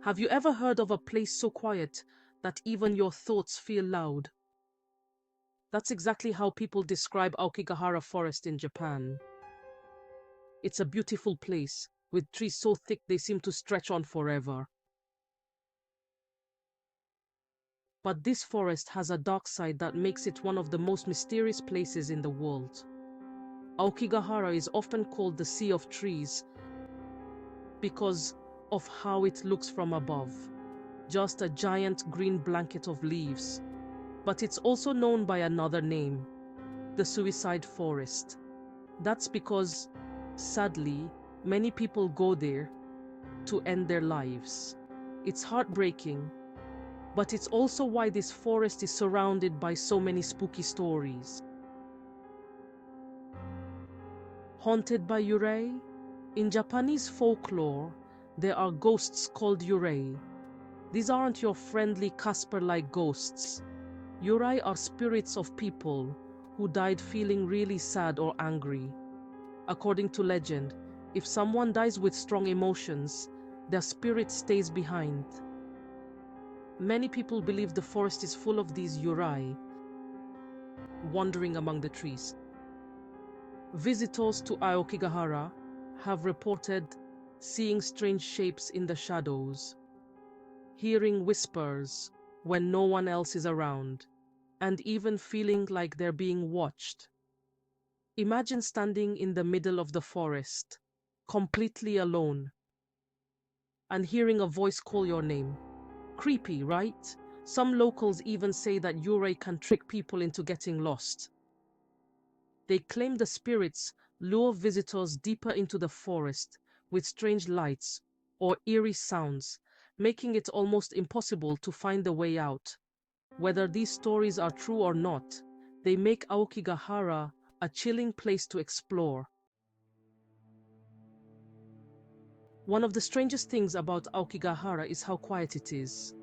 Have you ever heard of a place so quiet that even your thoughts feel loud? That's exactly how people describe Aokigahara Forest in Japan. It's a beautiful place, with trees so thick they seem to stretch on forever. But this forest has a dark side that makes it one of the most mysterious places in the world. Aokigahara is often called the Sea of Trees because of how it looks from above, just a giant green blanket of leaves. But it's also known by another name, the Suicide Forest. That's because, sadly, many people go there to end their lives. It's heartbreaking, but it's also why this forest is surrounded by so many spooky stories. Haunted by Yūrei? In Japanese folklore, there are ghosts called Yūrei. These aren't your friendly Casper-like ghosts. Yūrei are spirits of people who died feeling really sad or angry. According to legend, if someone dies with strong emotions, their spirit stays behind. Many people believe the forest is full of these Yūrei, wandering among the trees. Visitors to Aokigahara have reported seeing strange shapes in the shadows, hearing whispers when no one else is around, and even feeling like they're being watched. Imagine standing in the middle of the forest, completely alone, and hearing a voice call your name. Creepy, right? Some locals even say that Yūrei can trick people into getting lost. They claim the spirits lure visitors deeper into the forest with strange lights or eerie sounds, making it almost impossible to find the way out. Whether these stories are true or not, they make Aokigahara a chilling place to explore. One of the strangest things about Aokigahara is how quiet it is.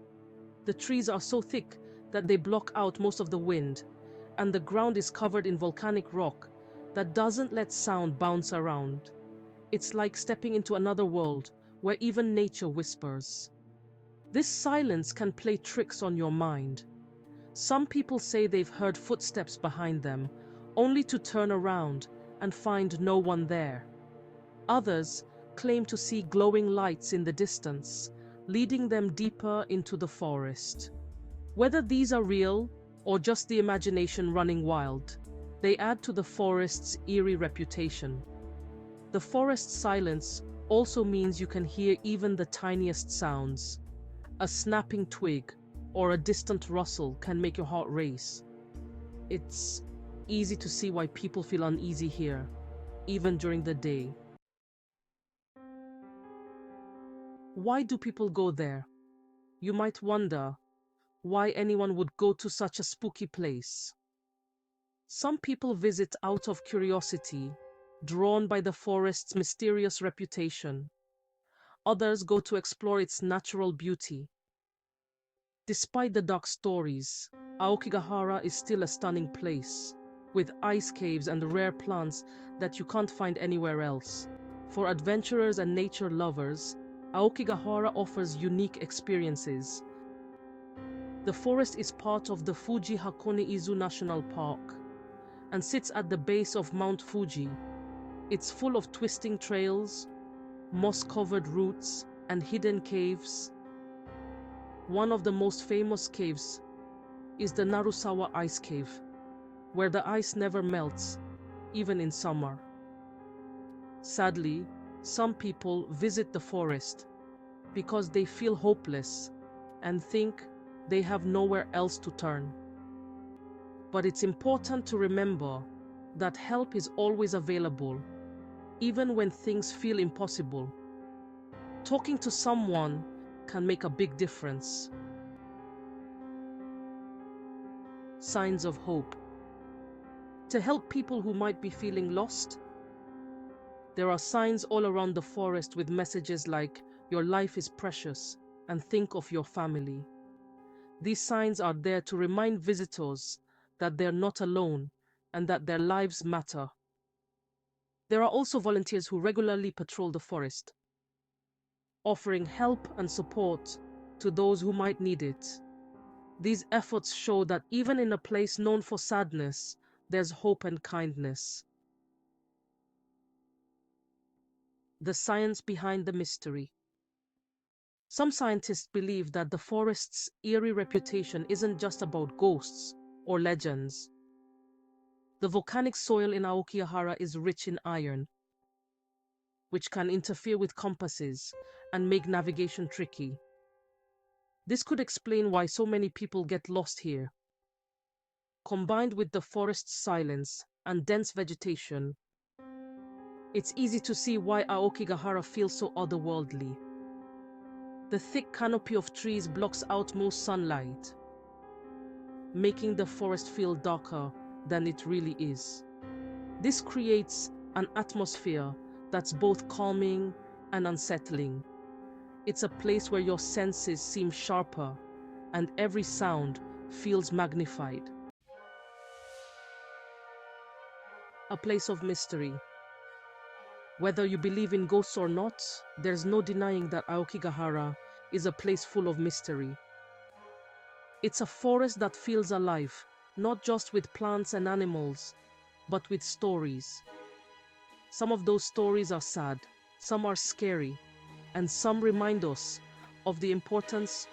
The trees are so thick that they block out most of the wind, and the ground is covered in volcanic rock that doesn't let sound bounce around. It's like stepping into another world where even nature whispers. This silence can play tricks on your mind. Some people say they've heard footsteps behind them, only to turn around and find no one there. Others claim to see glowing lights in the distance, leading them deeper into the forest. Whether these are real or just the imagination running wild, they add to the forest's eerie reputation. The forest's silence also means you can hear even the tiniest sounds. A snapping twig or a distant rustle can make your heart race. It's easy to see why people feel uneasy here, even during the day. Why do people go there? You might wonder why anyone would go to such a spooky place. Some people visit out of curiosity, drawn by the forest's mysterious reputation. Others go to explore its natural beauty. Despite the dark stories, Aokigahara is still a stunning place, with ice caves and rare plants that you can't find anywhere else. For adventurers and nature lovers, Aokigahara offers unique experiences. The forest is part of the Fuji Hakone-Izu National Park and sits at the base of Mount Fuji. It's full of twisting trails, moss-covered roots, and hidden caves. One of the most famous caves is the Narusawa Ice Cave, where the ice never melts, even in summer. Sadly, some people visit the forest because they feel hopeless and think they have nowhere else to turn. But it's important to remember that help is always available, even when things feel impossible. Talking to someone can make a big difference. Signs of hope. To help people who might be feeling lost, there are signs all around the forest with messages like, "Your life is precious," and "Think of your family." These signs are there to remind visitors that they're not alone and that their lives matter. There are also volunteers who regularly patrol the forest. offering help and support to those who might need it. These efforts show that even in a place known for sadness, there's hope and kindness. The science behind the mystery. Some scientists believe that the forest's eerie reputation isn't just about ghosts or legends. The volcanic soil in Aokigahara is rich in iron, which can interfere with compasses and make navigation tricky. This could explain why so many people get lost here. Combined with the forest's silence and dense vegetation, it's easy to see why Aokigahara feels so otherworldly. The thick canopy of trees blocks out most sunlight, making the forest feel darker than it really is. This creates an atmosphere that's both calming and unsettling. It's a place where your senses seem sharper and every sound feels magnified. A place of mystery. Whether you believe in ghosts or not, there's no denying that Aokigahara is a place full of mystery. It's a forest that feels alive, not just with plants and animals, but with stories. Some of those stories are sad, some are scary, and some remind us of the importance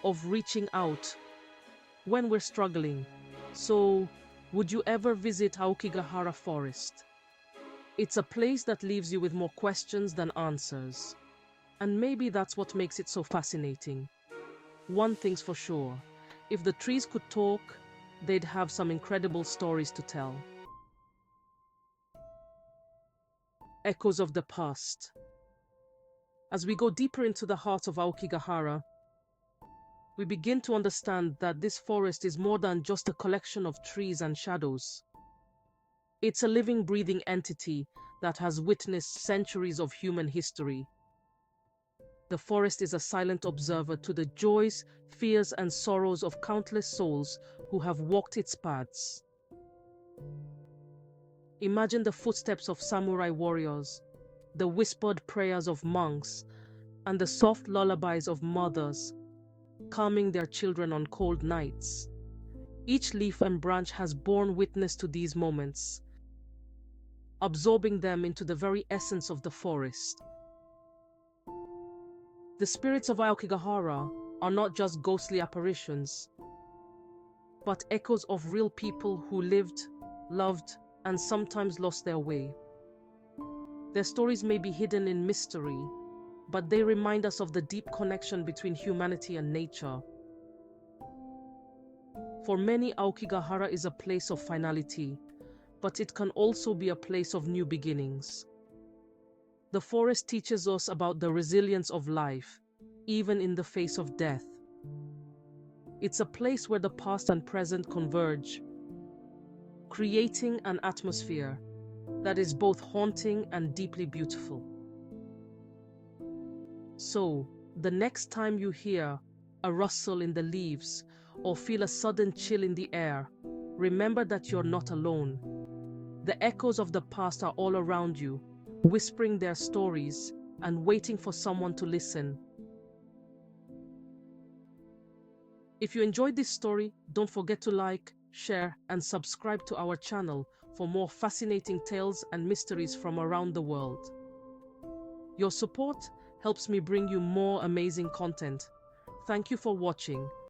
of reaching out when we're struggling. So, would you ever visit Aokigahara Forest? It's a place that leaves you with more questions than answers. And maybe that's what makes it so fascinating. One thing's for sure, if the trees could talk, they'd have some incredible stories to tell. Echoes of the past. As we go deeper into the heart of Aokigahara, we begin to understand that this forest is more than just a collection of trees and shadows. It's a living, breathing entity that has witnessed centuries of human history. The forest is a silent observer to the joys, fears, and sorrows of countless souls who have walked its paths. Imagine the footsteps of samurai warriors, the whispered prayers of monks, and the soft lullabies of mothers, calming their children on cold nights. Each leaf and branch has borne witness to these moments, absorbing them into the very essence of the forest. The spirits of Aokigahara are not just ghostly apparitions, but echoes of real people who lived, loved, and sometimes lost their way. Their stories may be hidden in mystery, but they remind us of the deep connection between humanity and nature. For many, Aokigahara is a place of finality, but it can also be a place of new beginnings. The forest teaches us about the resilience of life, even in the face of death. It's a place where the past and present converge, creating an atmosphere that is both haunting and deeply beautiful. So, the next time you hear a rustle in the leaves or feel a sudden chill in the air, remember that you're not alone. The echoes of the past are all around you, whispering their stories and waiting for someone to listen. If you enjoyed this story, don't forget to like, share, and subscribe to our channel for more fascinating tales and mysteries from around the world. Your support helps me bring you more amazing content. Thank you for watching.